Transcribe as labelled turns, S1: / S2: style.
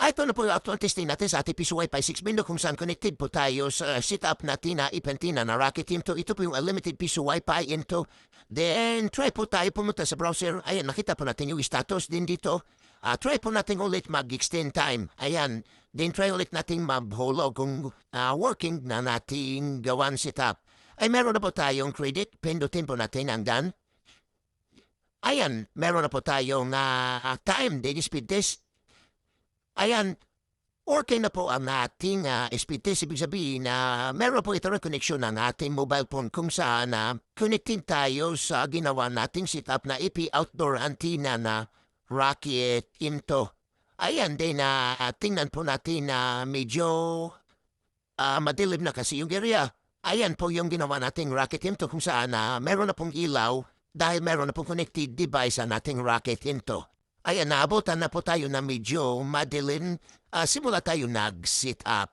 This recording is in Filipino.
S1: Ito na po yung actual testing natin sa ating Piso Wi-Fi 6 window kung saan connected po tayo sa setup natin na Ipentina na Rocket Team to. Ito po yung unlimited Piso Wi-Fi into. Then, try po tayo pumunta sa browser. Ayan, nakita po natin yung status din dito. Try po natin ulit mag-extend time. Ayan, then try ulit natin mabholo kung working na nating gawan setup. Ay, meron na po tayong credit. Pindutin po natin ang done. Ayan, meron na po tayong time, daily speed test. Ayan, okay na po ang ating speed test. Ibig sabihin na meron po ito na connection ng ating mobile phone kung saan connecting tayo sa ginawa nating setup na IP outdoor antenna na Rocket into. Ayan din tingnan po natin na medyo madilim na kasi yung area. Ayan po yung ginawa nating Rocket into kung saan meron na pong ilaw dahil meron na pong connected device sa nating Rocket into. Ayan, naabutan na po tayo na medyo madilim. Simula tayo nag-sit up.